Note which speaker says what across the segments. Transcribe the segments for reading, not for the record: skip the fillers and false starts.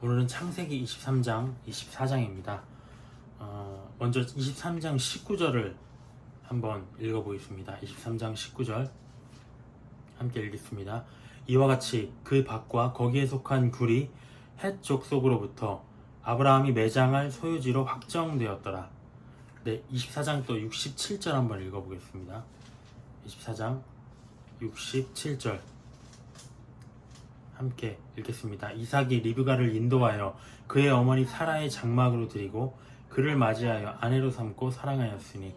Speaker 1: 오늘은 창세기 23장, 24장입니다. 먼저 23장 19절을 한번 읽어보겠습니다. 23장 19절 함께 읽겠습니다. 이와 같이 그 밭과 거기에 속한 굴이 헷 족속으로부터 아브라함이 매장할 소유지로 확정되었더라. 네, 24장 또 67절 한번 읽어보겠습니다. 24장 67절 함께 읽겠습니다. 이삭이 리브가를 인도하여 그의 어머니 사라의 장막으로 드리고 그를 맞이하여 아내로 삼고 사랑하였으니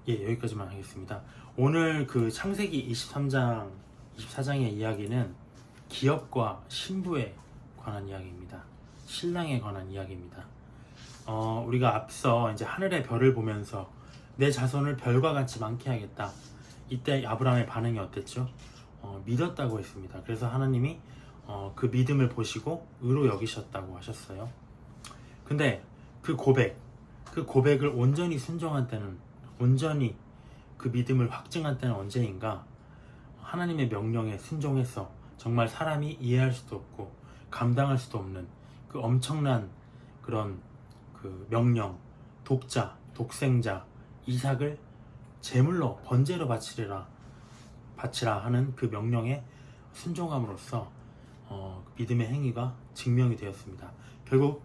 Speaker 1: 여기까지만 하겠습니다. 오늘 그 창세기 23장 24장의 이야기는 기업과 신부에 관한 이야기입니다. 신랑에 관한 이야기입니다. 우리가 앞서 이제 하늘의 별을 보면서 내 자손을 별과 같이 많게 하겠다. 이때 아브라함의 반응이 어땠죠? 믿었다고 했습니다. 그래서 하나님이 그 믿음을 보시고 의로 여기셨다고 하셨어요. 근데 그 고백을 온전히 순종한 때는, 온전히 그 믿음을 확증한 때는 언제인가? 하나님의 명령에 순종해서 정말 사람이 이해할 수도 없고 감당할 수도 없는 그 엄청난 그런 그 명령, 독생자 이삭을 제물로 번제로 바치라 하는 그 명령에 순종함으로써 믿음의 행위가 증명이 되었습니다. 결국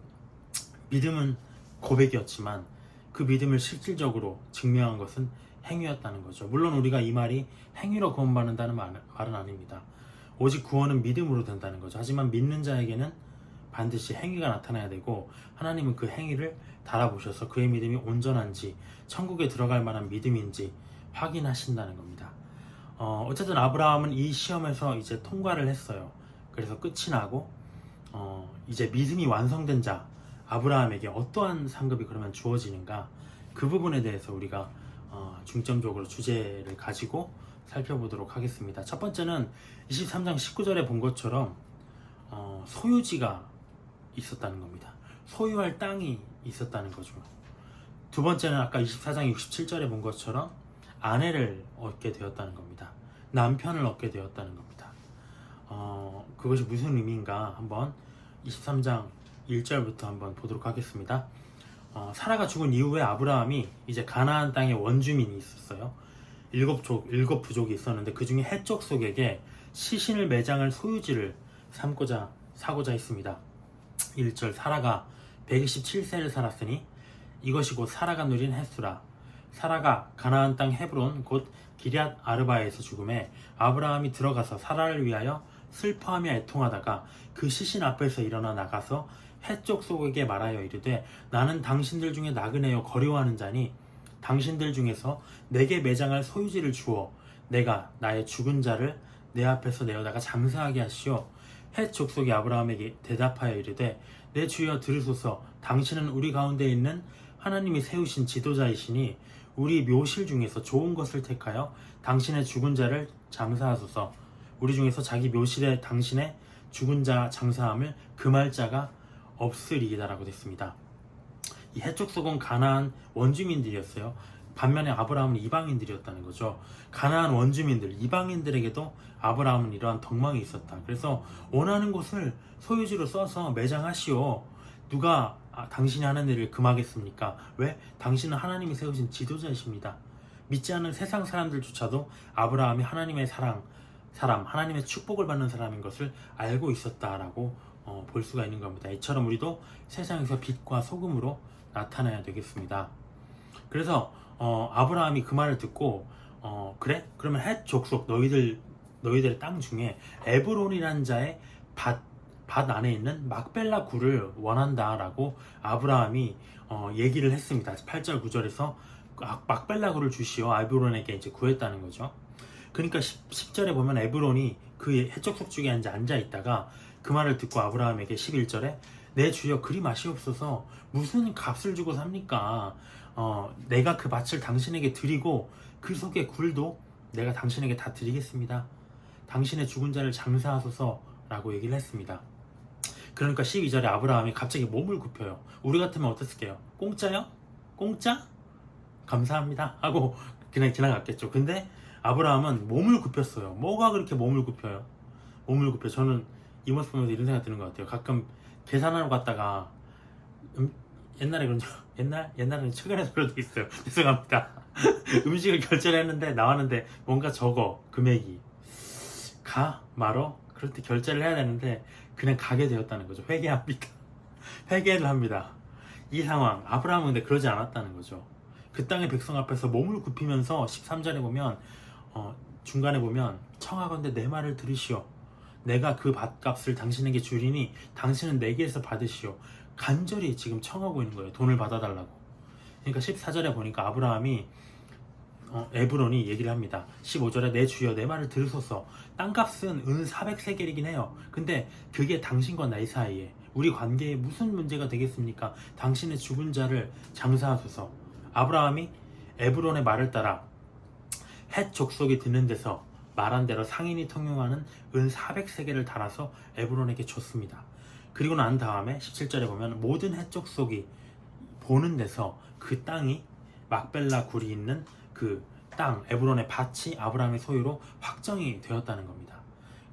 Speaker 1: 믿음은 고백이었지만 그 믿음을 실질적으로 증명한 것은 행위였다는 거죠. 물론 우리가 이 말이 행위로 구원받는다는 말은 아닙니다. 오직 구원은 믿음으로 된다는 거죠. 하지만 믿는 자에게는 반드시 행위가 나타나야 되고, 하나님은 그 행위를 달아보셔서 그의 믿음이 온전한지, 천국에 들어갈 만한 믿음인지 확인하신다는 겁니다. 어쨌든 아브라함은 이 시험에서 이제 통과를 했어요. 그래서 끝이 나고 이제 믿음이 완성된 자 아브라함에게 어떠한 상급이 그러면 주어지는가, 그 부분에 대해서 우리가 중점적으로 주제를 가지고 살펴보도록 하겠습니다. 첫 번째는 23장 19절에 본 것처럼 소유지가 있었다는 겁니다. 소유할 땅이 있었다는 거죠. 두 번째는 아까 24장 67절에 본 것처럼 아내를 얻게 되었다는 겁니다. 남편을 얻게 되었다는 겁니다. 그것이 무슨 의미인가 한번 23장 1절부터 한번 보도록 하겠습니다. 사라가 죽은 이후에 아브라함이 이제 가나안 땅에 원주민이 있었어요. 일곱 부족이 있었는데 그 중에 헷 족속에게 시신을 매장할 소유지를 사고자 했습니다. 1절 사라가 127세를 살았으니 이것이 곧 사라가 누린 헷수라. 사라가 가나안 땅 헤브론 곧 기럇 아르바에서 죽음에 아브라함이 들어가서 사라를 위하여 슬퍼하며 애통하다가 그 시신 앞에서 일어나 나가서 헷 족속에게 말하여 이르되 나는 당신들 중에 나그네요 거류하는 자니 당신들 중에서 내게 매장할 소유지를 주어 내가 나의 죽은 자를 내 앞에서 내어다가 장사하게 하시오. 헷 족속이 아브라함에게 대답하여 이르되 내 주여 들으소서. 당신은 우리 가운데 있는 하나님이 세우신 지도자이시니 우리 묘실 중에서 좋은 것을 택하여 당신의 죽은 자를 장사하소서. 우리 중에서 자기 묘실에 당신의 죽은 자 장사함을 금할 자가 없으리이다라고 됐습니다. 이 헷 족속은 가나안 원주민들이었어요. 반면에 아브라함은 이방인들이었다는 거죠. 가나안 원주민들, 이방인들에게도 아브라함은 이러한 덕망이 있었다. 그래서 원하는 곳을 소유지로 써서 매장하시오. 누가 당신이 하는 일을 금하겠습니까? 왜? 당신은 하나님이 세우신 지도자이십니다. 믿지 않는 세상 사람들조차도 아브라함이 하나님의 사람, 하나님의 축복을 받는 사람인 것을 알고 있었다라고 볼 수가 있는 겁니다. 이처럼 우리도 세상에서 빛과 소금으로 나타나야 되겠습니다. 그래서 아브라함이 그 말을 듣고 그래? 그러면 헷 족속 너희들의 땅 중에 에브론이라는 자의 밭 안에 있는 막벨라 굴을 원한다라고 아브라함이 얘기를 했습니다. 8절 9절에서 막벨라 굴을 주시어 에브론에게 이제 구했다는 거죠. 그러니까 10절에 보면 에브론이 그 헷 족속 중에 앉아 있다가 그 말을 듣고 아브라함에게 11절에 내 주여 그리 마시옵소서. 무슨 값을 주고 삽니까? 내가 그 밭을 당신에게 드리고 그 속의 굴도 내가 당신에게 다 드리겠습니다. 당신의 죽은 자를 장사하소서 라고 얘기를 했습니다. 그러니까 12절에 아브라함이 갑자기 몸을 굽혀요. 우리 같으면 어땠을게요? 공짜요? 공짜? 감사합니다 하고 그냥 지나갔겠죠. 근데 아브라함은 몸을 굽혔어요. 뭐가 그렇게 몸을 굽혀요? 저는 이 모습 보면서 이런 생각 드는 것 같아요. 가끔 계산하러 갔다가 옛날에 그런 옛날에는 최근에 그런 적 있어요. 죄송합니다. 음식을 결제를 했는데 나왔는데 뭔가 적어 금액이 가 말어 그럴 때 결제를 해야 되는데 그냥 가게 되었다는 거죠. 회개합니다. 회개를 합니다. 이 상황 아브라함은 근데 그러지 않았다는 거죠. 그 땅의 백성 앞에서 몸을 굽히면서 13절에 보면 중간에 보면 청하건대 내 말을 들으시오. 내가 그 밭값을 당신에게 주리니 당신은 내게서 받으시오. 간절히 지금 청하고 있는 거예요. 돈을 받아달라고. 그러니까 14절에 보니까 아브라함이 에브론이 얘기를 합니다. 15절에 내 주여 내 말을 들으소서. 땅값은 은 400세겔이긴 해요. 근데 그게 당신과 나의 사이에 우리 관계에 무슨 문제가 되겠습니까? 당신의 죽은 자를 장사하소서. 아브라함이 에브론의 말을 따라 헷 족속이 듣는 데서 말한 대로 상인이 통용하는 은 400세겔을 달아서 에브론에게 줬습니다. 그리고 난 다음에 17절에 보면 모든 헷 족속이 보는 데서 그 땅이 막벨라 굴이 있는 그 땅 에브론의 밭이 아브라함의 소유로 확정이 되었다는 겁니다.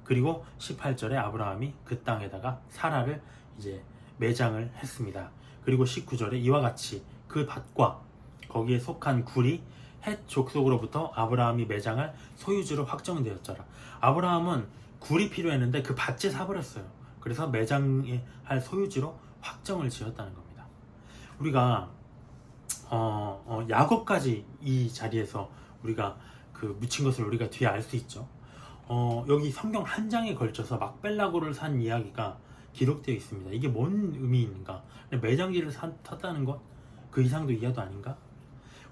Speaker 1: 그리고 18절에 아브라함이 그 땅에다가 사라를 이제 매장을 했습니다. 그리고 19절에 이와 같이 그 밭과 거기에 속한 굴이 헷 족속으로부터 아브라함이 매장할 소유주로 확정되었더라. 아브라함은 굴이 필요했는데 그 밭을 사버렸어요. 그래서 매장할 소유주로 확정을 지었다는 겁니다. 우리가 야곱까지 이 자리에서 우리가 그 묻힌 것을 우리가 뒤에 알 수 있죠. 여기 성경 한 장에 걸쳐서 막벨라고를 산 이야기가 기록되어 있습니다. 이게 뭔 의미인가? 매장지를 샀다는 것? 그 이상도 이하도 아닌가?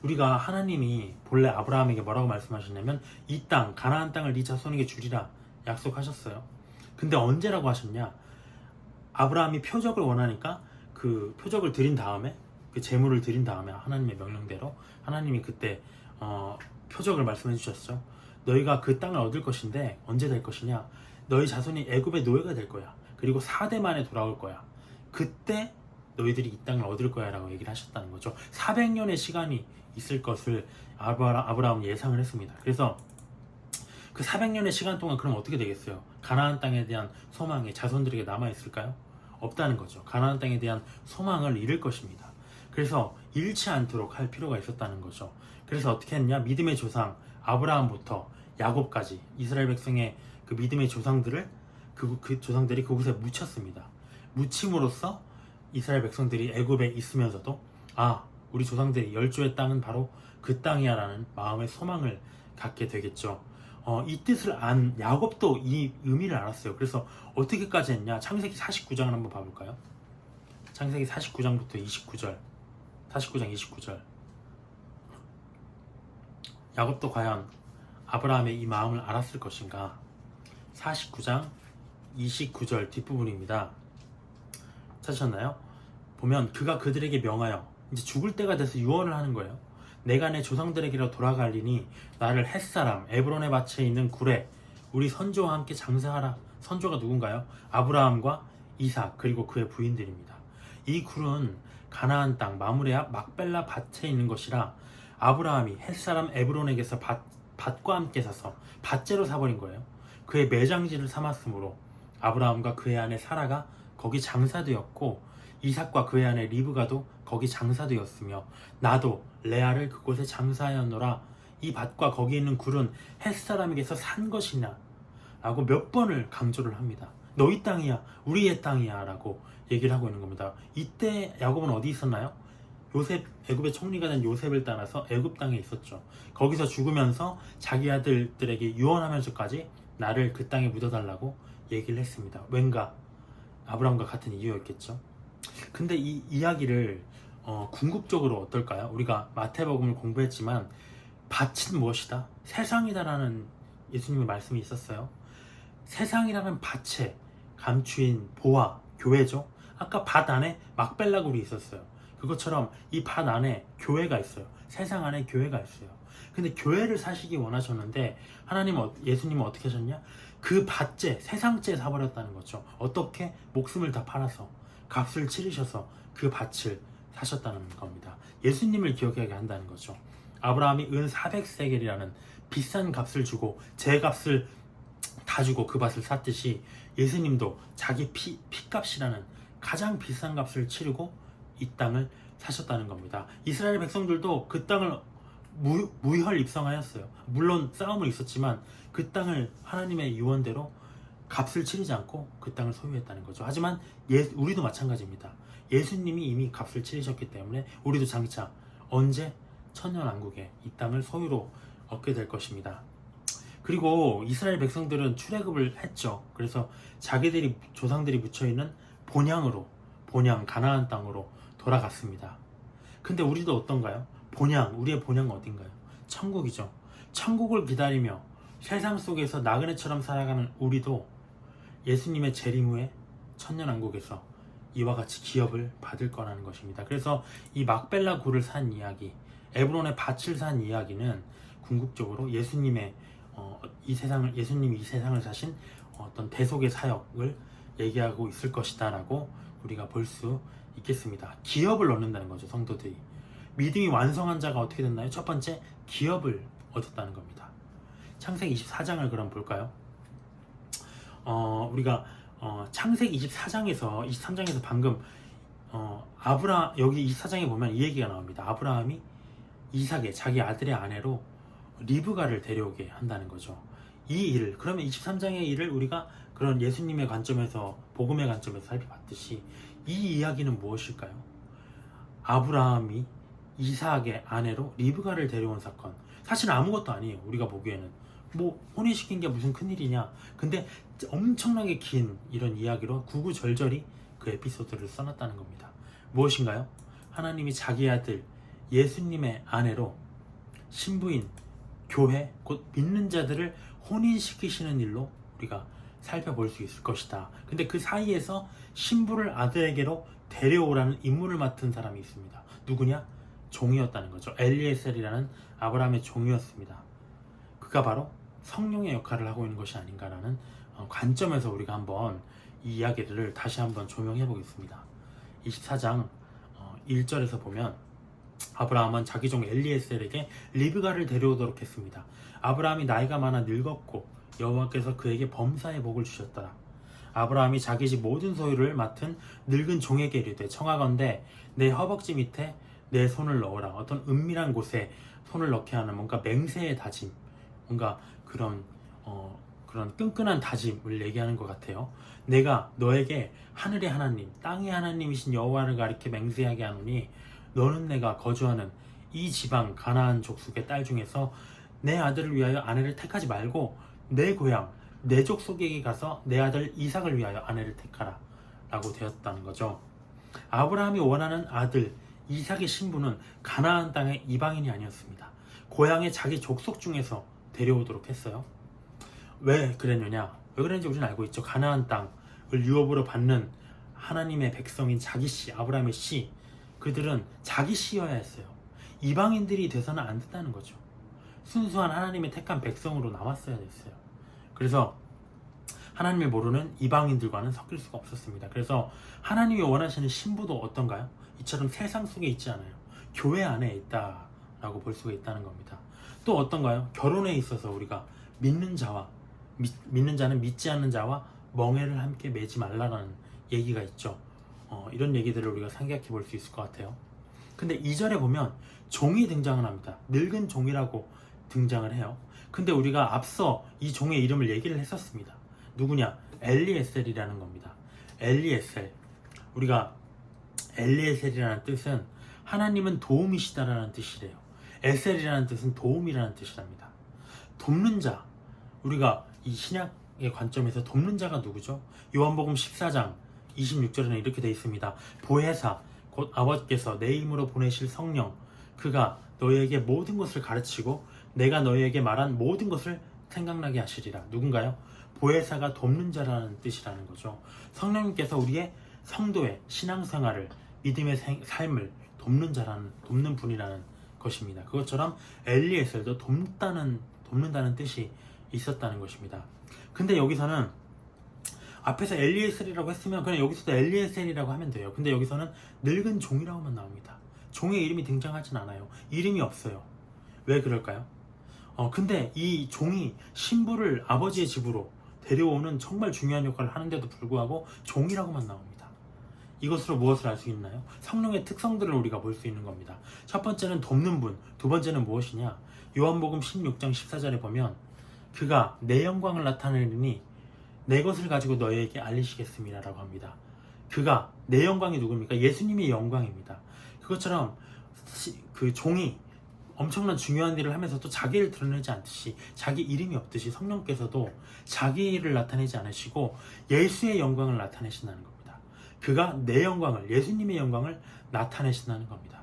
Speaker 1: 우리가 하나님이 본래 아브라함에게 뭐라고 말씀하셨냐면 이 땅, 가나안 땅을 네 자손에게 주리라 약속하셨어요. 근데 언제라고 하셨냐? 아브라함이 표적을 원하니까 그 표적을 드린 다음에 그 제물을 드린 다음에 하나님의 명령대로 하나님이 그때 표적을 말씀해 주셨죠. 너희가 그 땅을 얻을 것인데 언제 될 것이냐? 너희 자손이 애굽의 노예가 될 거야. 그리고 4대 만에 돌아올 거야. 그때 너희들이 이 땅을 얻을 거야 라고 얘기를 하셨다는 거죠. 400년의 시간이 있을 것을 아브라함은 예상을 했습니다. 그래서 그 400년의 시간 동안 그럼 어떻게 되겠어요? 가나안 땅에 대한 소망이 자손들에게 남아있을까요? 없다는 거죠. 가나안 땅에 대한 소망을 잃을 것입니다. 그래서 잃지 않도록 할 필요가 있었다는 거죠. 그래서 어떻게 했냐? 믿음의 조상 아브라함부터 야곱까지 이스라엘 백성의 그 믿음의 조상들을 그 조상들이 그곳에 묻혔습니다. 묻힘으로써 이스라엘 백성들이 애굽에 있으면서도 우리 조상들이 열조의 땅은 바로 그 땅이야 라는 마음의 소망을 갖게 되겠죠. 이 뜻을 안 야곱도 이 의미를 알았어요. 그래서 어떻게까지 했냐? 창세기 49장을 한번 봐볼까요? 창세기 49장부터 29절 49장 29절 야곱도 과연 아브라함의 이 마음을 알았을 것인가? 49장 29절 뒷부분입니다. 찾으셨나요? 보면 그가 그들에게 명하여 이제 죽을 때가 돼서 유언을 하는 거예요. 내가 내 조상들에게로 돌아갈리니 나를 햇사람 에브론의 밭에 있는 굴에 우리 선조와 함께 장사하라. 선조가 누군가요? 아브라함과 이삭 그리고 그의 부인들입니다. 이 굴은 가나안 땅 마므레 앞 막벨라 밭에 있는 것이라 아브라함이 햇사람 에브론에게서 밭과 함께 사서 밭재로 사버린 거예요. 그의 매장지를 삼았으므로 아브라함과 그의 아내 사라가 거기 장사되었고 이삭과 그의 아내 리브가도 거기 장사되었으며 나도 레아를 그곳에 장사하였노라. 이 밭과 거기 있는 굴은 햇사람에게서 산 것이냐 라고 몇 번을 강조를 합니다. 너희 땅이야 우리의 땅이야 라고 얘기를 하고 있는 겁니다. 이때 야곱은 어디 있었나요? 요셉 애굽의 총리가 된 요셉을 따라서 애굽 땅에 있었죠. 거기서 죽으면서 자기 아들들에게 유언하면서까지 나를 그 땅에 묻어달라고 얘기를 했습니다. 왠가 아브라함과 같은 이유였겠죠. 근데 이 이야기를 궁극적으로 어떨까요? 우리가 마태복음을 공부했지만 밭은 무엇이다? 세상이다라는 예수님의 말씀이 있었어요. 세상이라는 밭에 감추인 보화, 교회죠. 아까 밭 안에 막벨라굴이 있었어요. 그것처럼 이 밭 안에 교회가 있어요. 세상 안에 교회가 있어요. 근데 교회를 사시기 원하셨는데 예수님은 어떻게 하셨냐? 그 밭재, 세상재 사버렸다는 거죠. 어떻게? 목숨을 다 팔아서 값을 치르셔서 그 밭을 사셨다는 겁니다. 예수님을 기억하게 한다는 거죠. 아브라함이 은 400세겔이라는 비싼 값을 주고 제 값을 다 주고 그 밭을 샀듯이 예수님도 자기 피값이라는 가장 비싼 값을 치르고 이 땅을 사셨다는 겁니다. 이스라엘 백성들도 그 땅을 무혈 입성하였어요. 물론 싸움은 있었지만 그 땅을 하나님의 유언대로 값을 치르지 않고 그 땅을 소유했다는 거죠. 하지만 우리도 마찬가지입니다. 예수님이 이미 값을 치르셨기 때문에 우리도 장차 언제 천년왕국에 이 땅을 소유로 얻게 될 것입니다. 그리고 이스라엘 백성들은 출애굽을 했죠. 그래서 자기들이 조상들이 묻혀있는 본향 가나안 땅으로 돌아갔습니다. 근데 우리도 어떤가요? 우리의 본향은 어딘가요? 천국이죠. 천국을 기다리며 세상 속에서 나그네처럼 살아가는 우리도 예수님의 재림 후에 천년왕국에서 이와 같이 기업을 받을 거라는 것입니다. 그래서 이 막벨라 굴을 산 이야기, 에브론의 밭을 산 이야기는 궁극적으로 예수님이 이 세상을 사신 어떤 대속의 사역을 얘기하고 있을 것이다라고 우리가 볼 수 있겠습니다. 기업을 얻는다는 거죠, 성도들이. 믿음이 완성한 자가 어떻게 됐나요? 첫 번째, 기업을 얻었다는 겁니다. 창세기 24장을 그럼 볼까요? 우리가 창세기 23장에서 방금 여기 24장에 보면 이 얘기가 나옵니다. 아브라함이 이삭의 자기 아들의 아내로 리브가를 데려오게 한다는 거죠. 그러면 23장의 일을 우리가 그런 예수님의 관점에서, 복음의 관점에서 살펴봤듯이 이 이야기는 무엇일까요? 아브라함이 이삭의 아내로 리브가를 데려온 사건. 사실 아무것도 아니에요. 우리가 보기에는 혼인시킨 게 무슨 큰일이냐. 근데 엄청나게 긴 이런 이야기로 구구절절히 그 에피소드를 써놨다는 겁니다. 무엇인가요? 하나님이 자기 아들 예수님의 아내로 신부인 교회, 곧 믿는 자들을 혼인시키시는 일로 우리가 살펴볼 수 있을 것이다. 근데 그 사이에서 신부를 아들에게로 데려오라는 임무를 맡은 사람이 있습니다. 누구냐? 종이었다는 거죠. 엘리에셀이라는 아브라함의 종이었습니다. 그가 바로 성령의 역할을 하고 있는 것이 아닌가라는 관점에서 우리가 한번 이 이야기를 다시 한번 조명해 보겠습니다. 24장 1절에서 보면 아브라함은 자기 종 엘리에셀에게 리브가를 데려오도록 했습니다. 아브라함이 나이가 많아 늙었고 여호와께서 그에게 범사의 복을 주셨더라. 아브라함이 자기 집 모든 소유를 맡은 늙은 종에게 이르되 청하건대 내 허벅지 밑에 내 손을 넣어라. 어떤 은밀한 곳에 손을 넣게 하는 뭔가 맹세의 다짐, 뭔가 그런 끈끈한 다짐을 얘기하는 것 같아요. 내가 너에게 하늘의 하나님, 땅의 하나님이신 여호와를 가리켜 맹세하게 하노니 너는 내가 거주하는 이 지방 가나안 족속의 딸 중에서 내 아들을 위하여 아내를 택하지 말고 내 고향, 내 족속에게 가서 내 아들 이삭을 위하여 아내를 택하라 라고 되었다는 거죠. 아브라함이 원하는 아들 이삭의 신부는 가나안 땅의 이방인이 아니었습니다. 고향의 자기 족속 중에서 데려오도록 했어요. 왜 그랬느냐? 왜 그랬는지 우리는 알고 있죠. 가나안 땅을 유업으로 받는 하나님의 백성인 자기 씨, 아브라함의 씨, 그들은 자기 씨여야 했어요. 이방인들이 돼서는 안 된다는 거죠. 순수한 하나님의 택한 백성으로 남았어야 됐어요. 그래서 하나님을 모르는 이방인들과는 섞일 수가 없었습니다. 그래서 하나님이 원하시는 신부도 어떤가요? 이처럼 세상 속에 있지 않아요. 교회 안에 있다라고 볼 수가 있다는 겁니다. 또 어떤가요? 결혼에 있어서 우리가 믿는 자는 믿지 않는 자와 멍에를 함께 매지 말라라는 얘기가 있죠. 이런 얘기들을 우리가 생각해 볼 수 있을 것 같아요. 근데 2절에 보면 종이 등장을 합니다. 늙은 종이라고 등장을 해요. 근데 우리가 앞서 이 종의 이름을 얘기를 했었습니다. 누구냐? 엘리에셀이라는 겁니다. 엘리에셀. 우리가 엘리에셀이라는 뜻은 하나님은 도움이시다라는 뜻이래요. 에셀이라는 뜻은 도움이라는 뜻이랍니다. 돕는 자. 우리가 이 신약의 관점에서 돕는 자가 누구죠? 요한복음 14장 26절에는 이렇게 되어 있습니다. 보혜사 곧 아버지께서 내 이름으로 보내실 성령 그가 너희에게 모든 것을 가르치고 내가 너희에게 말한 모든 것을 생각나게 하시리라. 누군가요? 보혜사가 돕는 자라는 뜻이라는 거죠. 성령님께서 우리의 성도의 신앙생활을 믿음의 삶을 돕는 분이라는 것입니다. 그것처럼 엘리에셀도 돕는다는 뜻이 있었다는 것입니다. 근데 여기서는 앞에서 엘리에셀이라고 했으면 그냥 여기서도 엘리에셀이라고 하면 돼요. 근데 여기서는 늙은 종이라고만 나옵니다. 종의 이름이 등장하진 않아요. 이름이 없어요. 왜 그럴까요? 근데 이 종이 신부를 아버지의 집으로 데려오는 정말 중요한 역할을 하는데도 불구하고 종이라고만 나옵니다. 이것으로 무엇을 알 수 있나요? 성령의 특성들을 우리가 볼 수 있는 겁니다. 첫 번째는 돕는 분, 두 번째는 무엇이냐? 요한복음 16장 14절에 보면 그가 내 영광을 나타내리니 내 것을 가지고 너희에게 알리시겠습니다 라고 합니다. 그가 내 영광이 누굽니까? 예수님의 영광입니다. 그것처럼 그 종이 엄청난 중요한 일을 하면서도 자기를 드러내지 않듯이, 자기 이름이 없듯이 성령께서도 자기 일을 나타내지 않으시고 예수의 영광을 나타내신다는 겁니다. 그가 내 영광을, 예수님의 영광을 나타내신다는 겁니다.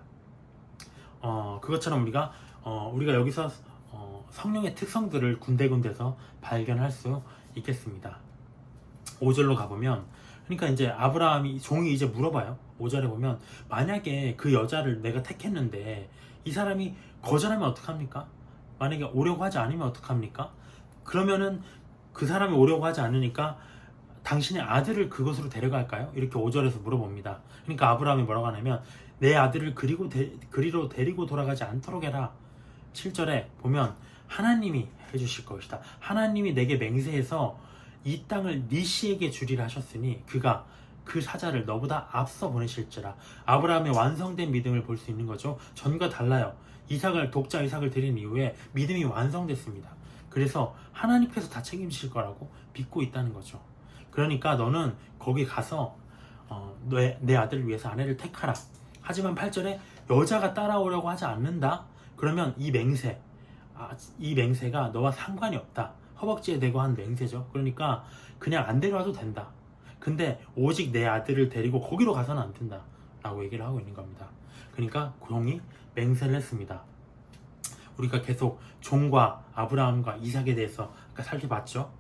Speaker 1: 그것처럼 우리가 여기서 성령의 특성들을 군데군데서 발견할 수 있겠습니다. 5절로 가보면, 그러니까 이제 종이 이제 물어봐요. 5절에 보면 만약에 그 여자를 내가 택했는데 이 사람이 거절하면 어떡합니까? 만약에 오려고 하지 않으면 어떡합니까? 그러면은 그 사람이 오려고 하지 않으니까 당신의 아들을 그곳으로 데려갈까요? 이렇게 5절에서 물어봅니다. 그러니까 아브라함이 뭐라고 하냐면 내 아들을 그리로 데리고 돌아가지 않도록 해라. 7절에 보면 하나님이 해주실 것이다. 하나님이 내게 맹세해서 이 땅을 네 씨에게 주리라 하셨으니 그가 그 사자를 너보다 앞서 보내실지라. 아브라함의 완성된 믿음을 볼 수 있는 거죠. 전과 달라요. 독자 이삭을 드린 이후에 믿음이 완성됐습니다. 그래서 하나님께서 다 책임지실 거라고 믿고 있다는 거죠. 그러니까 너는 거기 가서 내 아들을 위해서 아내를 택하라. 하지만 8절에 여자가 따라오려고 하지 않는다. 그러면 이 맹세가 너와 상관이 없다. 허벅지에 대고 한 맹세죠. 그러니까 그냥 안 데려와도 된다. 근데 오직 내 아들을 데리고 거기로 가서는 안 된다 라고 얘기를 하고 있는 겁니다. 그러니까 종이 맹세를 했습니다. 우리가 계속 종과 아브라함과 이삭에 대해서 살펴봤죠.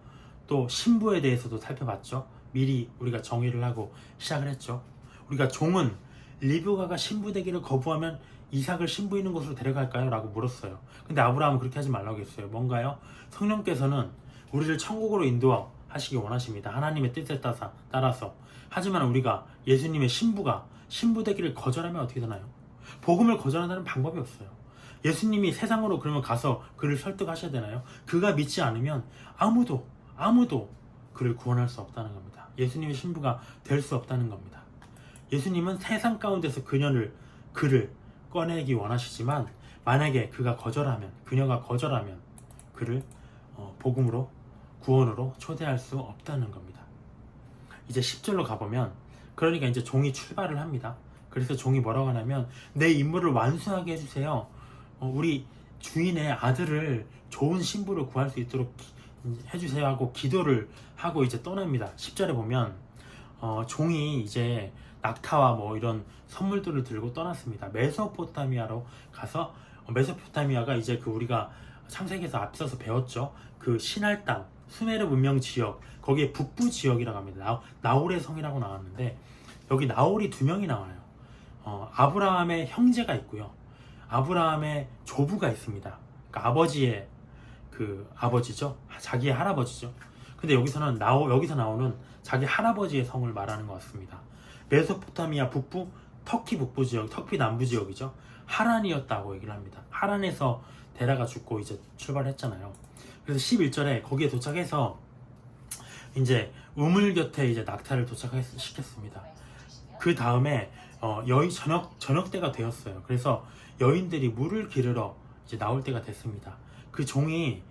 Speaker 1: 또 신부에 대해서도 살펴봤죠. 미리 우리가 정의를 하고 시작을 했죠. 우리가 종은 리브가가 신부 되기를 거부하면 이삭을 신부 있는 곳으로 데려갈까요? 라고 물었어요. 근데 아브라함은 그렇게 하지 말라고 했어요. 뭔가요? 성령께서는 우리를 천국으로 인도하시기 원하십니다. 하나님의 뜻에 따라서. 하지만 우리가 예수님의 신부 되기를 거절하면 어떻게 되나요? 복음을 거절한다는 방법이 없어요. 예수님이 세상으로 그러면 가서 그를 설득하셔야 되나요? 그가 믿지 않으면 아무도 그를 구원할 수 없다는 겁니다. 예수님의 신부가 될 수 없다는 겁니다. 예수님은 세상 가운데서 그를 꺼내기 원하시지만 만약에 그녀가 거절하면 그를 복음으로, 구원으로 초대할 수 없다는 겁니다. 이제 10절로 가보면, 그러니까 이제 종이 출발을 합니다. 그래서 종이 뭐라고 하냐면 내 임무를 완수하게 해주세요. 우리 주인의 아들을 좋은 신부를 구할 수 있도록 해주세요 하고 기도를 하고 이제 떠납니다. 10절에 보면 종이 이제 낙타와 뭐 이런 선물들을 들고 떠났습니다. 메소포타미아로 가서, 메소포타미아가 이제 우리가 창세기에서 앞서서 배웠죠. 그 신할 땅, 수메르 문명 지역, 거기에 북부 지역이라고 합니다. 나홀의 성이라고 나왔는데 여기 나홀이 2명이 나와요. 아브라함의 형제가 있고요. 아브라함의 조부가 있습니다. 그러니까 아버지의 아버지죠. 자기의 할아버지죠. 근데 여기서 나오는 자기 할아버지의 성을 말하는 것 같습니다. 메소포타미아 북부, 터키 북부 지역, 터키 남부 지역이죠. 하란이었다고 얘기를 합니다. 하란에서 데라가 죽고 이제 출발했잖아요. 그래서 11절에 거기에 도착해서 이제 우물 곁에 이제 낙타를 도착시켰습니다. 그 다음에 저녁 때가 되었어요. 그래서 여인들이 물을 기르러 이제 나올 때가 됐습니다. 그 종이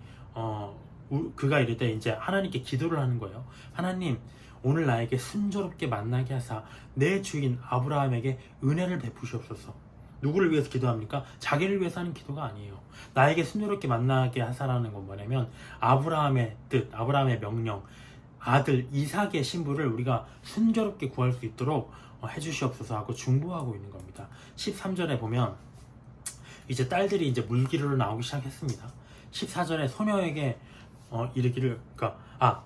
Speaker 1: 그가 이럴 때 이제 하나님께 기도를 하는 거예요. 하나님, 오늘 나에게 순조롭게 만나게 하사 내 주인 아브라함에게 은혜를 베푸시옵소서. 누구를 위해서 기도합니까? 자기를 위해서 하는 기도가 아니에요. 나에게 순조롭게 만나게 하사라는 건 뭐냐면 아브라함의 뜻, 아브라함의 명령, 아들 이삭의 신부를 우리가 순조롭게 구할 수 있도록 해주시옵소서 하고 중보하고 있는 겁니다. 13절에 보면 이제 딸들이 이제 물 기르러 나오기 시작했습니다. 14절에 소녀에게 이르기를,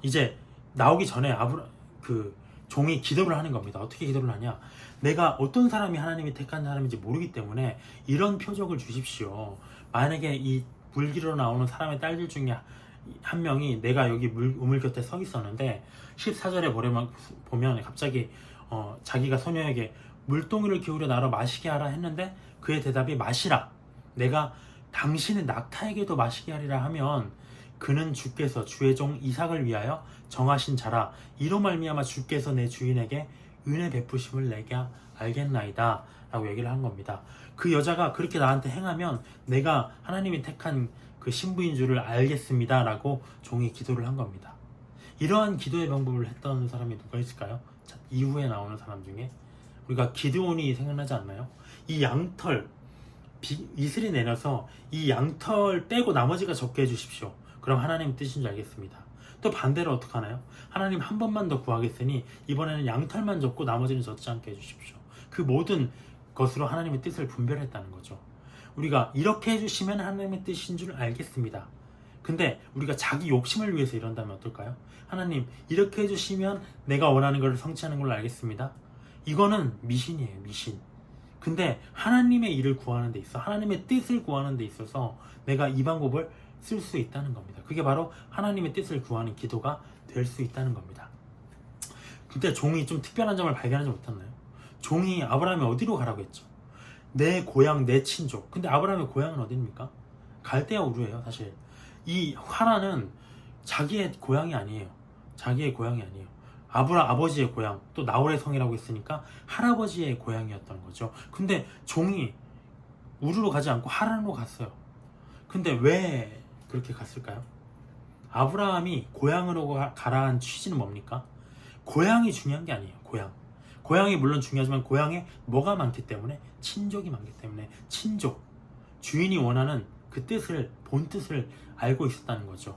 Speaker 1: 이제 나오기 전에 종이 기도를 하는 겁니다. 어떻게 기도를 하냐? 내가 어떤 사람이 하나님이 택한 사람인지 모르기 때문에 이런 표적을 주십시오. 만약에 이 물 기르러 나오는 사람의 딸들 중에 한 명이 내가 여기 우물 곁에 서 있었는데 14절에 보면 갑자기 자기가 소녀에게 물동이를 기울여 나로 마시게 하라 했는데 그의 대답이 마시라. 내가 당신의 낙타에게도 마시게 하리라 하면 그는 주께서 주의 종 이삭을 위하여 정하신 자라. 이로 말미암아 주께서 내 주인에게 은혜 베푸심을 내게 알겠나이다 라고 얘기를 한 겁니다. 그 여자가 그렇게 나한테 행하면 내가 하나님이 택한 그 신부인 줄을 알겠습니다 라고 종이 기도를 한 겁니다. 이러한 기도의 방법을 했던 사람이 누가 있을까요? 자, 이후에 나오는 사람 중에 우리가 기드온이 생각나지 않나요? 이 양털 이슬이 내려서 이 양털 빼고 나머지가 적게 해주십시오. 그럼 하나님 뜻인 줄 알겠습니다. 또 반대로 어떻게 하나요? 하나님 한 번만 더 구하겠으니 이번에는 양털만 적고 나머지는 적지 않게 해주십시오. 그 모든 것으로 하나님의 뜻을 분별했다는 거죠. 우리가 이렇게 해주시면 하나님의 뜻인 줄 알겠습니다. 근데 우리가 자기 욕심을 위해서 이런다면 어떨까요? 하나님 이렇게 해주시면 내가 원하는 것을 성취하는 걸로 알겠습니다. 이거는 미신이에요, 미신. 근데 하나님의 일을 구하는 데 있어, 하나님의 뜻을 구하는 데 있어서 내가 이 방법을 쓸 수 있다는 겁니다. 그게 바로 하나님의 뜻을 구하는 기도가 될 수 있다는 겁니다. 근데 종이 좀 특별한 점을 발견하지 못했나요? 종이 아브라함이 어디로 가라고 했죠? 내 고향, 내 친족. 근데 아브라함의 고향은 어디입니까? 갈대아 우르예요, 사실. 이 하란은 자기의 고향이 아니에요. 자기의 고향이 아니에요. 아버지의 고향, 또 나홀의 성이라고 했으니까 할아버지의 고향이었던 거죠. 근데 종이 우르로 가지 않고 하란으로 갔어요. 근데 왜 그렇게 갔을까요? 아브라함이 고향으로 가라한 취지는 뭡니까? 고향이 중요한 게 아니에요. 고향이 물론 중요하지만 고향에 뭐가 많기 때문에, 친족이 많기 때문에, 친족, 주인이 원하는 그 뜻을, 본 뜻을 알고 있었다는 거죠.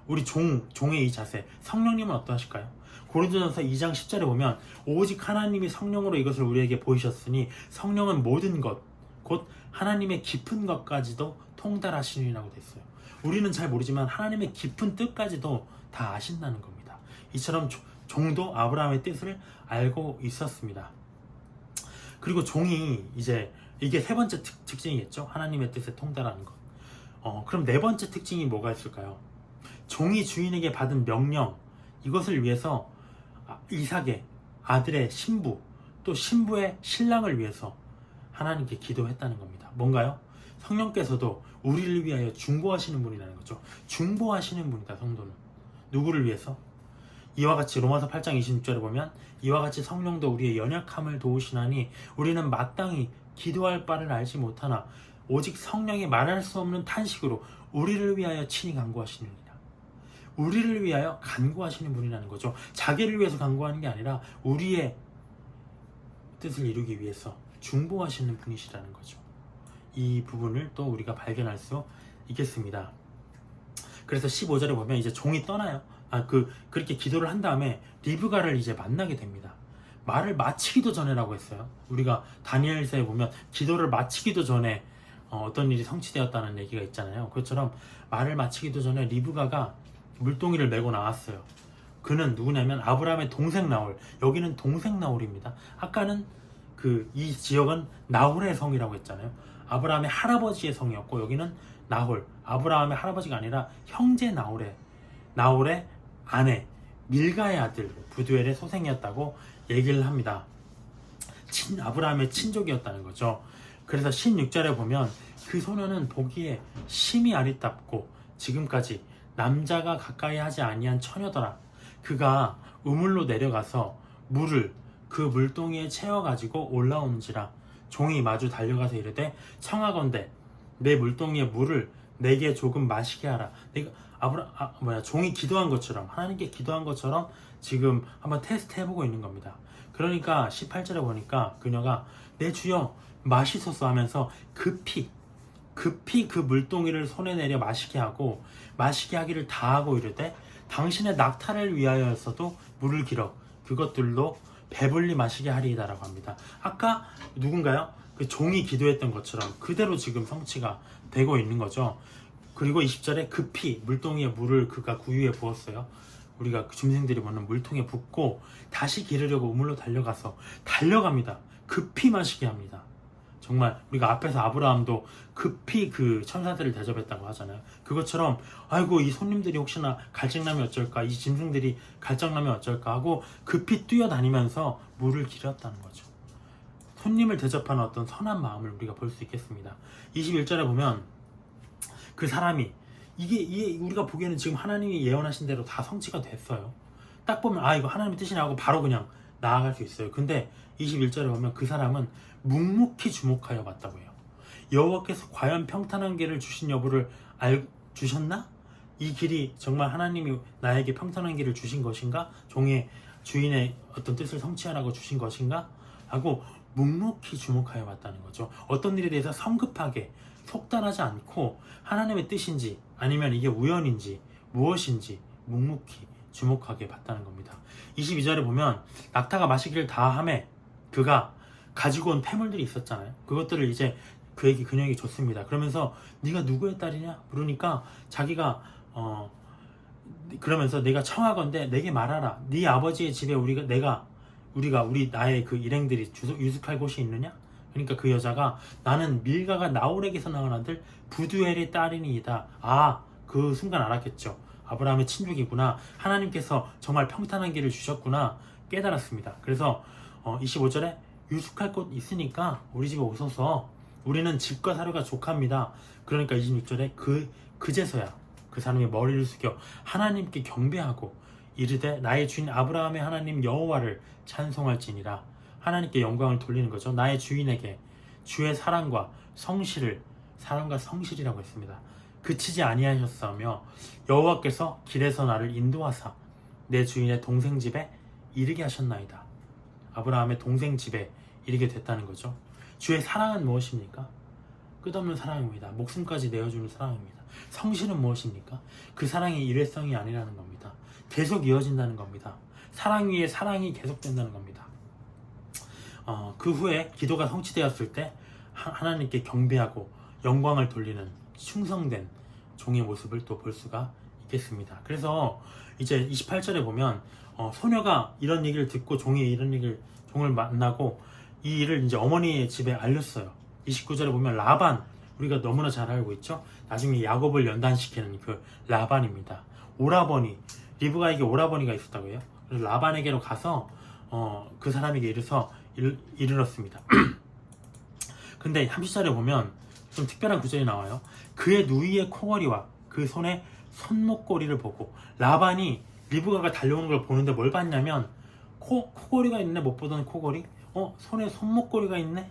Speaker 1: 우리 종의 이 자세, 성령님은 어떠하실까요? 고린도전서 2장 10절에 보면 오직 하나님이 성령으로 이것을 우리에게 보이셨으니 성령은 모든 것, 곧 하나님의 깊은 것까지도 통달하시느니라고 됐어요. 우리는 잘 모르지만 하나님의 깊은 뜻까지도 다 아신다는 겁니다. 이처럼 종도 아브라함의 뜻을 알고 있었습니다. 그리고 종이 이제 이게 세 번째 특징이겠죠. 하나님의 뜻에 통달하는 것. 그럼 네 번째 특징이 뭐가 있을까요? 종이 주인에게 받은 명령, 이것을 위해서 이삭의 아들의 신부, 또 신부의 신랑을 위해서 하나님께 기도했다는 겁니다. 뭔가요? 성령께서도 우리를 위하여 중보하시는 분이라는 거죠. 중보하시는 분이다, 성도는. 누구를 위해서? 이와 같이 로마서 8장 26절에 보면 이와 같이 성령도 우리의 연약함을 도우시나니 우리는 마땅히 기도할 바를 알지 못하나 오직 성령이 말할 수 없는 탄식으로 우리를 위하여 친히 간구하시느니라. 우리를 위하여 간구하시는 분이라는 거죠. 자기를 위해서 간구하는 게 아니라 우리의 뜻을 이루기 위해서 중보하시는 분이시라는 거죠. 이 부분을 또 우리가 발견할 수 있겠습니다. 그래서 15절에 보면 이제 종이 떠나요. 그렇게 기도를 한 다음에 리브가를 이제 만나게 됩니다. 말을 마치기도 전에라고 했어요. 우리가 다니엘서에 보면 기도를 마치기도 전에 어떤 일이 성취되었다는 얘기가 있잖아요. 그것처럼 말을 마치기도 전에 리브가가 물동이를 메고 나왔어요. 그는 누구냐면 아브라함의 동생 나홀. 여기는 동생 나홀입니다. 아까는 이 지역은 나홀의 성이라고 했잖아요. 아브라함의 할아버지의 성이었고 여기는 나홀, 아브라함의 할아버지가 아니라 형제 나홀의 아내 밀가의 아들 부두엘의 소생이었다고 얘기를 합니다. 아브라함의 친족이었다는 거죠. 그래서 16절에 보면 그 소년은 보기에 심히 아리답고 지금까지 남자가 가까이 하지 아니한 처녀더라. 그가 우물로 내려가서 물을 그 물동이에 채워가지고 올라오는지라. 종이 마주 달려가서 이르되 청하건대 내 물동이에 물을 내게 조금 마시게 하라. 종이 기도한 것처럼, 하나님께 기도한 것처럼 지금 한번 테스트 해보고 있는 겁니다. 그러니까 18절에 보니까 그녀가 내 주여 마시소서 하면서 급히 그 물동이를 손에 내려 마시게 하기를 다하고 이르되 당신의 낙타를 위하여서도 물을 길어 그것들로 배불리 마시게 하리이다라고 합니다. 아까 누군가요? 그 종이 기도했던 것처럼 그대로 지금 성취가 되고 있는 거죠. 그리고 20절에 급히 물동이에 물을 그가 구유에 부었어요. 우리가 짐승들이 먹는 물통에 붓고 다시 기르려고 우물로 달려갑니다. 급히 마시게 합니다. 정말 우리가 앞에서 아브라함도 급히 그 천사들을 대접했다고 하잖아요. 그것처럼 아이고 이 손님들이 혹시나 갈증나면 어쩔까, 이 짐승들이 갈증나면 어쩔까 하고 급히 뛰어다니면서 물을 길었다는 거죠. 손님을 대접하는 어떤 선한 마음을 우리가 볼 수 있겠습니다. 21절에 보면 그 사람이 이게 우리가 보기에는 지금 하나님이 예언하신 대로 다 성취가 됐어요. 딱 보면 이거 하나님의 뜻이냐 하고 바로 그냥 나아갈 수 있어요. 근데 21절에 보면 그 사람은 묵묵히 주목하여 봤다고 해요. 여호와께서 과연 평탄한 길을 주신 여부를 주셨나? 이 길이 정말 하나님이 나에게 평탄한 길을 주신 것인가? 종의 주인의 어떤 뜻을 성취하라고 주신 것인가? 하고 묵묵히 주목하여 봤다는 거죠. 어떤 일에 대해서 성급하게 속단하지 않고 하나님의 뜻인지 아니면 이게 우연인지 무엇인지 묵묵히 주목하게 봤다는 겁니다. 22절에 보면 낙타가 마시기를 다 하매 그가 가지고 온 폐물들이 있었잖아요. 그것들을 이제 그녀에게 줬습니다. 그러면서 네가 누구의 딸이냐? 물으니까 자기가 그러면서 내가 청하건대 내게 말하라. 네 아버지의 집에 나의 그 일행들이 유숙할 곳이 있느냐? 그러니까 그 여자가 나는 밀가가 나홀에게서 낳은 아들 부두엘의 딸이니이다. 그 순간 알았겠죠. 아브라함의 친족이구나. 하나님께서 정말 평탄한 길을 주셨구나 깨달았습니다. 그래서 25절에 유숙할 곳 있으니까 우리 집에 오소서. 우리는 집과 사료가 족합니다. 그러니까 26절에 그제서야 그 사람이 머리를 숙여 하나님께 경배하고 이르되 나의 주인 아브라함의 하나님 여호와를 찬송할지니라. 하나님께 영광을 돌리는 거죠. 나의 주인에게 주의 사랑과 성실이라고 했습니다. 그치지 아니하셨으며 여호와께서 길에서 나를 인도하사 내 주인의 동생 집에 이르게 하셨나이다. 아브라함의 동생 집에 이르게 됐다는 거죠. 주의 사랑은 무엇입니까? 끝없는 사랑입니다. 목숨까지 내어주는 사랑입니다. 성실은 무엇입니까? 그 사랑이 일회성이 아니라는 겁니다. 계속 이어진다는 겁니다. 사랑 위에 사랑이 계속된다는 겁니다. 그 후에 기도가 성취되었을 때 하나님께 경배하고 영광을 돌리는 충성된 종의 모습을 또 볼 수가 있겠습니다. 그래서 이제 28절에 보면 소녀가 이런 얘기를 듣고 종을 만나고 이 일을 이제 어머니의 집에 알렸어요. 29절에 보면 라반, 우리가 너무나 잘 알고 있죠. 나중에 야곱을 연단시키는 그 라반입니다. 오라버니, 리브가에게 오라버니가 있었다고 해요. 그래서 라반에게로 가서 그 사람에게 이르렀습니다. 근데 30절에 보면 좀 특별한 구절이 나와요. 그의 누이의 코걸이와 그 손의 손목걸이를 보고 라반이 리브가가 달려오는 걸 보는데 뭘 봤냐면 코걸이가 있네. 못 보던 코걸이. 손에 손목걸이가 있네.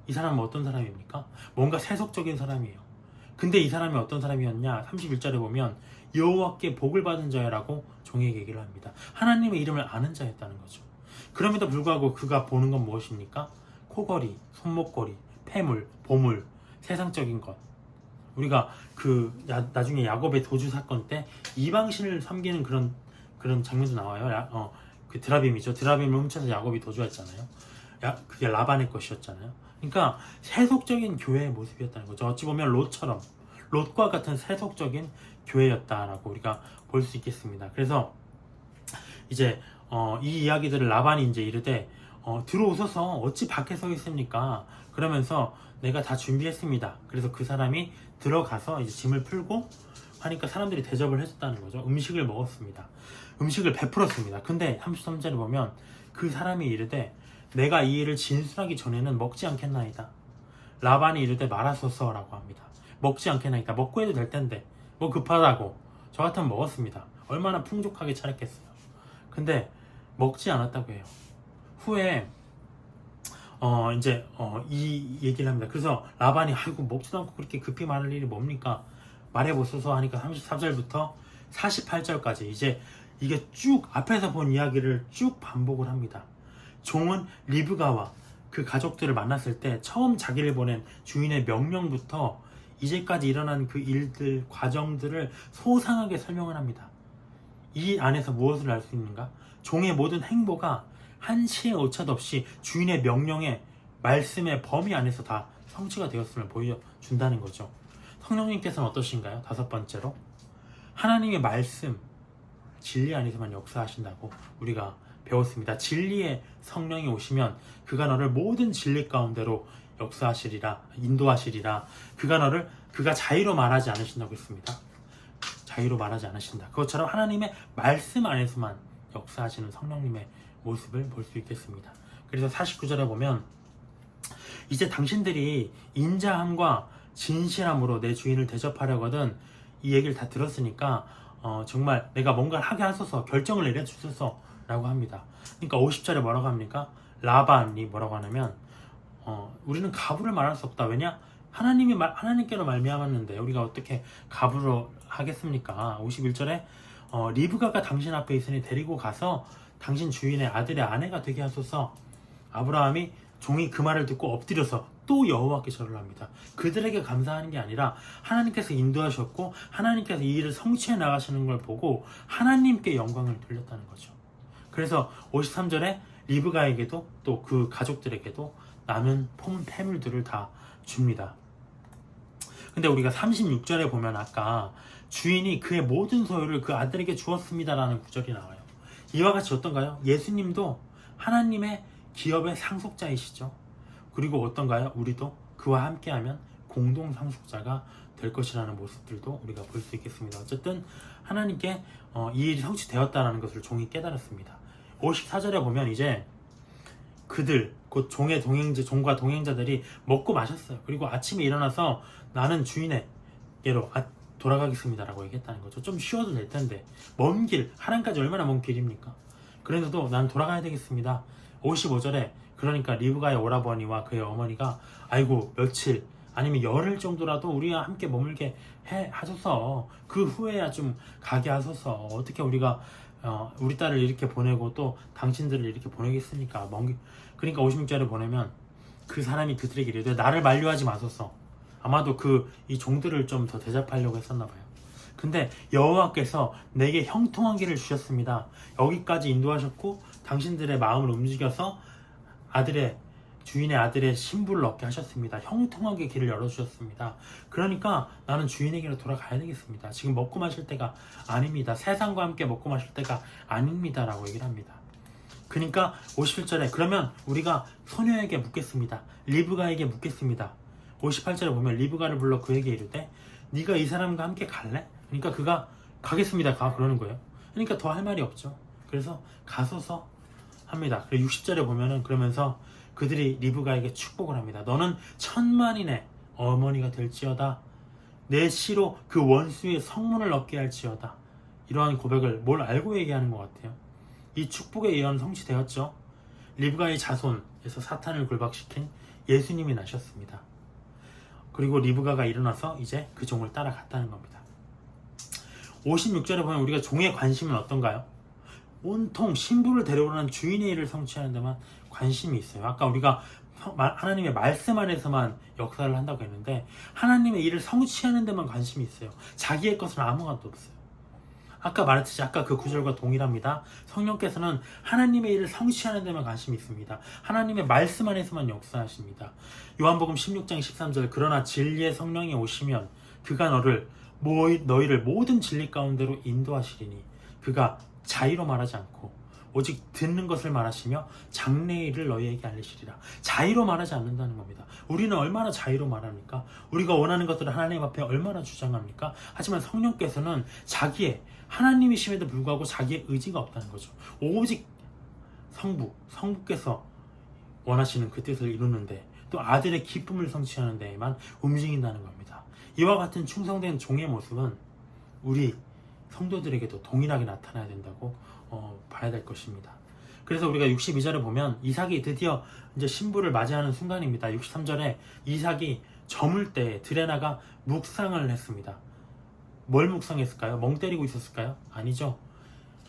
Speaker 1: 이 사람은 어떤 사람입니까? 뭔가 세속적인 사람이에요. 근데 이 사람이 어떤 사람이었냐? 31절에 보면 여호와께 복을 받은 자라고 종에게 얘기를 합니다. 하나님의 이름을 아는 자였다는 거죠. 그럼에도 불구하고 그가 보는 건 무엇입니까? 코걸이, 손목걸이, 폐물, 보물, 세상적인 것. 우리가 나중에 야곱의 도주 사건 때 이방신을 섬기는 그런 장면도 나와요. 그 드라빔이죠. 드라빔을 훔쳐서 야곱이 도주했잖아요. 그게 라반의 것이었잖아요. 그러니까 세속적인 교회의 모습이었다는 거죠. 어찌 보면 롯과 같은 세속적인 교회였다라고 우리가 볼 수 있겠습니다. 그래서 이제 이 이야기들을 라반이 이제 이르되 들어오셔서 어찌 밖에 서 있습니까? 그러면서 내가 다 준비했습니다. 그래서 그 사람이 들어가서 이제 짐을 풀고 하니까 사람들이 대접을 해줬다는 거죠. 음식을 먹었습니다. 음식을 베풀었습니다. 근데 33절에 보면 그 사람이 이르되 내가 이 일을 진술하기 전에는 먹지 않겠나이다. 라반이 이르되 말하소서라고 합니다. 먹지 않겠나이다. 먹고 해도 될 텐데 뭐 급하다고. 저 같으면 먹었습니다. 얼마나 풍족하게 차렸겠어요. 근데 먹지 않았다고 해요. 후에 이 얘기를 합니다. 그래서 라반이 아이고 먹지도 않고 그렇게 급히 말할 일이 뭡니까? 말해보소서 하니까 34절부터 48절까지 이제 이게 쭉 앞에서 본 이야기를 쭉 반복을 합니다. 종은 리브가와 그 가족들을 만났을 때 처음 자기를 보낸 주인의 명령부터 이제까지 일어난 그 일들, 과정들을 소상하게 설명을 합니다. 이 안에서 무엇을 알 수 있는가? 종의 모든 행보가 한치의 오차도 없이 주인의 명령의 말씀의 범위 안에서 다 성취가 되었음을 보여준다는 거죠. 성령님께서는 어떠신가요? 5번째로 하나님의 말씀, 진리 안에서만 역사하신다고 우리가 배웠습니다. 진리의 성령이 오시면 그가 너를 모든 진리 가운데로 역사하시리라, 인도하시리라. 그가 자유로 말하지 않으신다고 했습니다. 자유로 말하지 않으신다. 그것처럼 하나님의 말씀 안에서만 역사하시는 성령님의 모습을 볼 수 있겠습니다. 그래서 49절에 보면 이제 당신들이 인자함과 진실함으로 내 주인을 대접하려거든 이 얘기를 다 들었으니까 정말 내가 뭔가를 하게 하소서, 결정을 내려주소서 라고 합니다. 그러니까 50절에 뭐라고 합니까? 라반이 뭐라고 하냐면 우리는 가부를 말할 수 없다. 왜냐? 하나님께로 말미암았는데 우리가 어떻게 가부를 하겠습니까? 51절에 리브가가 당신 앞에 있으니 데리고 가서 당신 주인의 아들의 아내가 되게 하소서. 아브라함이 종이 그 말을 듣고 엎드려서 또 여호와께 절을 합니다. 그들에게 감사하는 게 아니라 하나님께서 인도하셨고 하나님께서 이 일을 성취해 나가시는 걸 보고 하나님께 영광을 돌렸다는 거죠. 그래서 53절에 리브가에게도 또 그 가족들에게도 남은 폐물들을 다 줍니다. 근데 우리가 36절에 보면 아까 주인이 그의 모든 소유를 그 아들에게 주었습니다라는 구절이 나와요. 이와 같이 어떤가요? 예수님도 하나님의 기업의 상속자이시죠. 그리고 어떤가요? 우리도 그와 함께하면 공동 상속자가 될 것이라는 모습들도 우리가 볼 수 있겠습니다. 어쨌든 하나님께 이 일이 성취되었다는 것을 종이 깨달았습니다. 54절에 보면 이제 그들 곧 종과 동행자들이 먹고 마셨어요. 그리고 아침에 일어나서 나는 주인에게로 돌아가겠습니다 라고 얘기했다는 거죠. 좀 쉬어도 될 텐데 먼 길, 하란까지 얼마나 먼 길입니까? 그래도 나는 돌아가야 되겠습니다. 55절에 그러니까 리브가의 오라버니와 그의 어머니가 아이고 며칠 아니면 열흘 정도라도 우리와 함께 머물게 하소서. 그 후에야 좀 가게 하소서. 어떻게 우리가 우리 딸을 이렇게 보내고 또 당신들을 이렇게 보내겠습니까? 그러니까 56절에 보내면 그 사람이 그들에게 이르되 나를 만류하지 마소서. 아마도 이 종들을 좀 더 대접하려고 했었나 봐요. 근데 여호와께서 내게 형통한 길을 주셨습니다. 여기까지 인도하셨고 당신들의 마음을 움직여서 주인의 아들의 신부를 얻게 하셨습니다. 형통하게 길을 열어주셨습니다. 그러니까 나는 주인에게로 돌아가야 되겠습니다. 지금 먹고 마실 때가 아닙니다. 세상과 함께 먹고 마실 때가 아닙니다 라고 얘기를 합니다. 그러니까 51절에 그러면 우리가 소녀에게 묻겠습니다. 리브가에게 묻겠습니다. 58절에 보면 리브가를 불러 그에게 이르되 네가 이 사람과 함께 갈래? 그러니까 그가 가겠습니다 그러는 거예요. 그러니까 더 할 말이 없죠. 그래서 가소서 합니다. 그리고 60절에 보면은 그러면서 그들이 리브가에게 축복을 합니다. 너는 천만인의 어머니가 될지어다. 내 씨로 그 원수의 성문을 얻게 할지어다. 이러한 고백을 뭘 알고 얘기하는 것 같아요. 이 축복의 예언은 성취되었죠. 리브가의 자손에서 사탄을 굴박시킨 예수님이 나셨습니다. 그리고 리브가가 일어나서 이제 그 종을 따라갔다는 겁니다. 56절에 보면 우리가 종의 관심은 어떤가요? 온통 신부를 데려오는 주인의 일을 성취하는 데만 관심이 있어요. 아까 우리가 하나님의 말씀 안에서만 역사를 한다고 했는데 하나님의 일을 성취하는 데만 관심이 있어요. 자기의 것은 아무것도 없어요. 아까 말했듯이 아까 그 구절과 동일합니다. 성령께서는 하나님의 일을 성취하는 데만 관심이 있습니다. 하나님의 말씀 안에서만 역사하십니다. 요한복음 16장 13절 그러나 진리의 성령이 오시면 그가 너희를 모든 진리 가운데로 인도하시리니 그가 자의로 말하지 않고 오직 듣는 것을 말하시며 장래의 일을 너희에게 알리시리라. 자의로 말하지 않는다는 겁니다. 우리는 얼마나 자의로 말합니까? 우리가 원하는 것들을 하나님 앞에 얼마나 주장합니까? 하지만 성령께서는 하나님이심에도 불구하고 자기의 의지가 없다는 거죠. 오직 성부께서 원하시는 그 뜻을 이루는데 또 아들의 기쁨을 성취하는 데에만 움직인다는 겁니다. 이와 같은 충성된 종의 모습은 우리 성도들에게도 동일하게 나타나야 된다고 봐야 될 것입니다. 그래서 우리가 62절에 보면 이삭이 드디어 이제 신부를 맞이하는 순간입니다. 63절에 이삭이 저물 때 들에 나가 묵상을 했습니다. 뭘 묵상했을까요? 멍 때리고 있었을까요? 아니죠.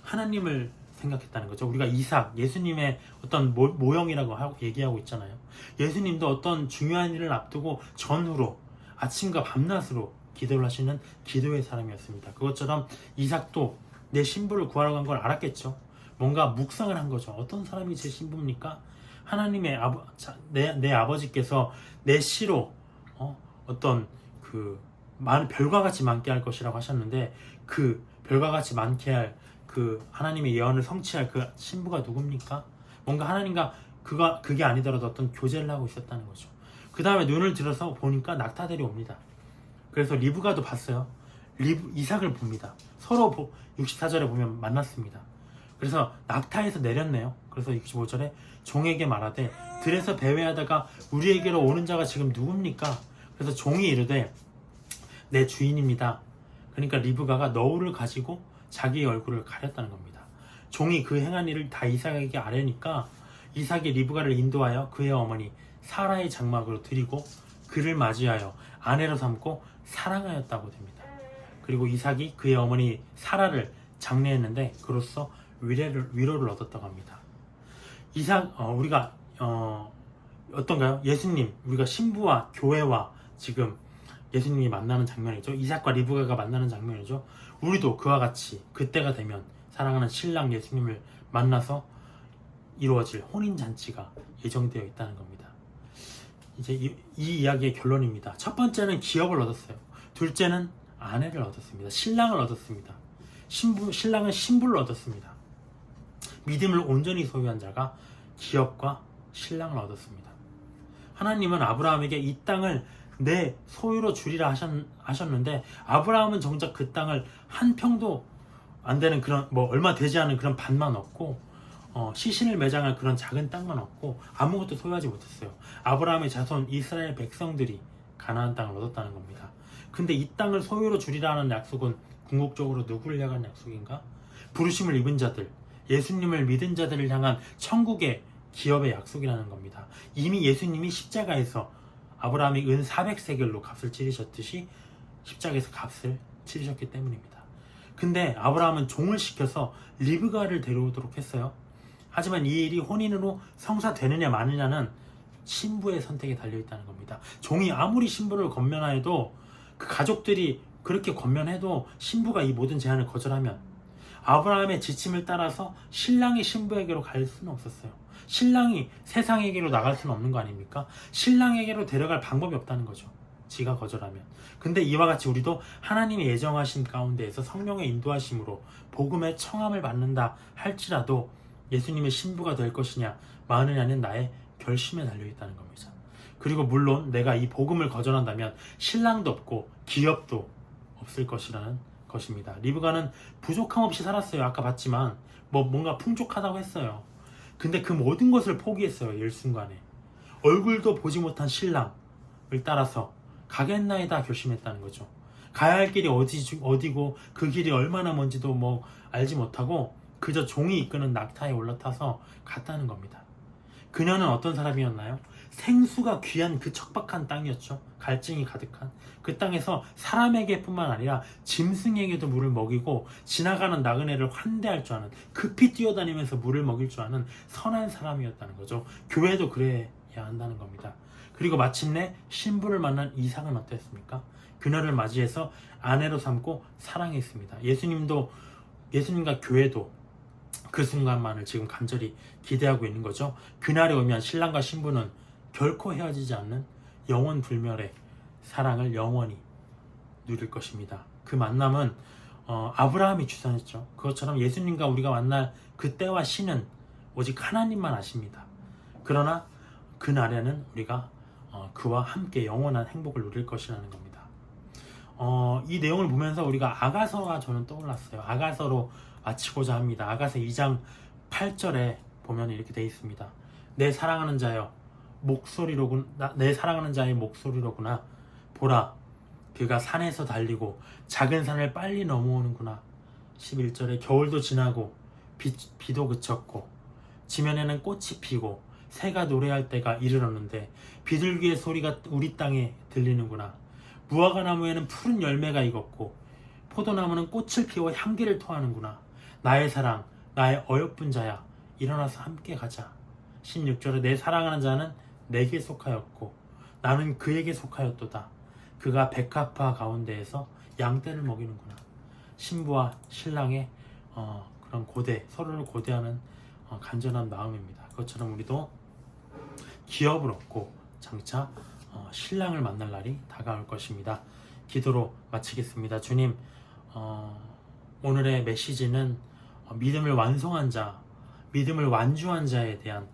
Speaker 1: 하나님을 생각했다는 거죠. 우리가 이삭, 예수님의 어떤 모형이라고 얘기하고 있잖아요. 예수님도 어떤 중요한 일을 앞두고 전후로 아침과 밤낮으로 기도를 하시는 기도의 사람이었습니다. 그것처럼 이삭도 내 신부를 구하러 간 걸 알았겠죠. 뭔가 묵상을 한 거죠. 어떤 사람이 제 신부입니까? 하나님의 내 아버지께서 내 씨로 어떤 별과 같이 많게 할 것이라고 하셨는데 그 별과 같이 많게 할 그 하나님의 예언을 성취할 그 신부가 누굽니까? 뭔가 하나님과 그게 아니더라도 어떤 교제를 하고 있었다는 거죠. 그 다음에 눈을 들어서 보니까 낙타들이 옵니다. 그래서 리브가도 봤어요. 이삭을 봅니다. 서로 64절에 보면 만났습니다. 그래서 낙타에서 내렸네요. 그래서 65절에 종에게 말하되 들에서 배회하다가 우리에게로 오는 자가 지금 누굽니까? 그래서 종이 이르되 내 주인입니다. 그러니까 리브가가 너울을 가지고 자기의 얼굴을 가렸다는 겁니다. 종이 그 행한 일을 다 이삭에게 아뢰니까 이삭이 리브가를 인도하여 그의 어머니 사라의 장막으로 들이고 그를 맞이하여 아내로 삼고 사랑하였다고 됩니다. 그리고 이삭이 그의 어머니 사라를 장례했는데 그로써 위로를 얻었다고 합니다. 우리가 어떤가요? 예수님, 우리가 신부와 교회와 지금 예수님이 만나는 장면이죠. 이삭과 리브가가 만나는 장면이죠. 우리도 그와 같이 그때가 되면 사랑하는 신랑 예수님을 만나서 이루어질 혼인잔치가 예정되어 있다는 겁니다. 이제 이 이야기의 결론입니다. 첫 번째는 기업을 얻었어요. 둘째는 아내를 얻었습니다. 신랑을 얻었습니다. 신랑은 신부를 얻었습니다. 믿음을 온전히 소유한 자가 기업과 신랑을 얻었습니다. 하나님은 아브라함에게 이 땅을 내 소유로 주리라 하셨는데 아브라함은 정작 그 땅을 한 평도 안 되는 그런 얼마 되지 않은 그런 밭만 얻고 시신을 매장할 그런 작은 땅만 얻고 아무것도 소유하지 못했어요. 아브라함의 자손 이스라엘 백성들이 가나안 땅을 얻었다는 겁니다. 근데 이 땅을 소유로 주리라는 약속은 궁극적으로 누구를 향한 약속인가? 부르심을 입은 자들, 예수님을 믿은 자들을 향한 천국의 기업의 약속이라는 겁니다. 이미 예수님이 십자가에서 아브라함이 은 400세겔로 값을 치르셨듯이 십자가에서 값을 치르셨기 때문입니다. 근데 아브라함은 종을 시켜서 리브가를 데려오도록 했어요. 하지만 이 일이 혼인으로 성사되느냐 마느냐는 신부의 선택에 달려있다는 겁니다. 종이 아무리 신부를 권면하여도 그 가족들이 그렇게 권면해도 신부가 이 모든 제안을 거절하면 아브라함의 지침을 따라서 신랑이 신부에게로 갈 수는 없었어요. 신랑이 세상에게로 나갈 수는 없는 거 아닙니까? 신랑에게로 데려갈 방법이 없다는 거죠. 지가 거절하면. 근데 이와 같이 우리도 하나님의 예정하신 가운데에서 성령의 인도하심으로 복음의 청함을 받는다 할지라도 예수님의 신부가 될 것이냐 마느냐는 나의 결심에 달려있다는 겁니다. 그리고 물론 내가 이 복음을 거절한다면 신랑도 없고 기업도 없을 것이라는 것입니다. 리브가는 부족함 없이 살았어요. 아까 봤지만 뭔가 풍족하다고 했어요. 근데 그 모든 것을 포기했어요. 일순간에. 얼굴도 보지 못한 신랑을 따라서 가겠나이다 결심했다는 거죠. 가야 할 길이 어디고 그 길이 얼마나 먼지도 알지 못하고 그저 종이 이끄는 낙타에 올라타서 갔다는 겁니다. 그녀는 어떤 사람이었나요? 생수가 귀한 그 척박한 땅이었죠. 갈증이 가득한 그 땅에서 사람에게 뿐만 아니라 짐승에게도 물을 먹이고 지나가는 나그네를 환대할 줄 아는, 급히 뛰어다니면서 물을 먹일 줄 아는 선한 사람이었다는 거죠. 교회도 그래야 한다는 겁니다. 그리고 마침내 신부를 만난 이삭은 어땠습니까? 그녀를 맞이해서 아내로 삼고 사랑했습니다. 예수님과 교회도 그 순간만을 지금 간절히 기대하고 있는 거죠. 그날이 오면 신랑과 신부는 결코 헤어지지 않는 영원 불멸의 사랑을 영원히 누릴 것입니다. 그 만남은 아브라함이 주선했죠. 그것처럼 예수님과 우리가 만날 그 때와 시는 오직 하나님만 아십니다. 그러나 그날에는 우리가 그와 함께 영원한 행복을 누릴 것이라는 겁니다. 이 내용을 보면서 우리가 아가서가 저는 떠올랐어요. 아가서로 마치고자 합니다. 아가서 2장 8절에 보면 이렇게 되어 있습니다. 내 사랑하는 자의 목소리로구나. 보라, 그가 산에서 달리고 작은 산을 빨리 넘어오는구나. 11절에 겨울도 지나고 비도 그쳤고 지면에는 꽃이 피고 새가 노래할 때가 이르렀는데 비둘기의 소리가 우리 땅에 들리는구나. 무화과 나무에는 푸른 열매가 익었고 포도나무는 꽃을 피워 향기를 토하는구나. 나의 사랑, 나의 어여쁜 자야, 일어나서 함께 가자. 16절에 내 사랑하는 자는 내게 속하였고 나는 그에게 속하였도다. 그가 백합화 가운데에서 양떼를 먹이는구나. 신부와 신랑의 그런 서로를 고대하는 간절한 마음입니다. 그것처럼 우리도 기업을 얻고 장차 신랑을 만날 날이 다가올 것입니다. 기도로 마치겠습니다. 주님, 오늘의 메시지는 믿음을 완성한 자, 믿음을 완주한 자에 대한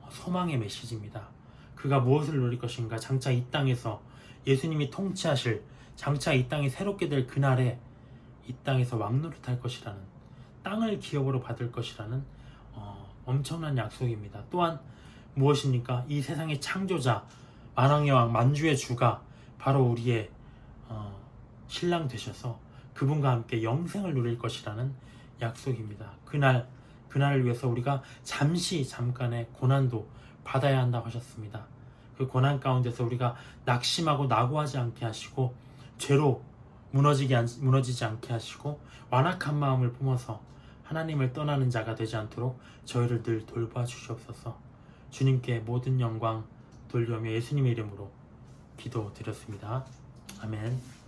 Speaker 1: 소망의 메시지입니다. 그가 무엇을 누릴 것인가? 장차 이 땅에서 예수님이 통치하실, 장차 이 땅이 새롭게 될 그날에 이 땅에서 왕노릇할 것이라는, 땅을 기업으로 받을 것이라는 엄청난 약속입니다. 또한 무엇입니까? 이 세상의 창조자, 만왕의 왕, 만주의 주가 바로 우리의 신랑 되셔서 그분과 함께 영생을 누릴 것이라는 약속입니다. 그날을 위해서 우리가 잠깐의 고난도 받아야 한다고 하셨습니다. 그 고난 가운데서 우리가 낙심하고 낙오하지 않게 하시고 죄로 무너지지 않게 하시고 완악한 마음을 품어서 하나님을 떠나는 자가 되지 않도록 저희를 늘 돌봐 주시옵소서. 주님께 모든 영광 돌려며 예수님의 이름으로 기도드렸습니다. 아멘.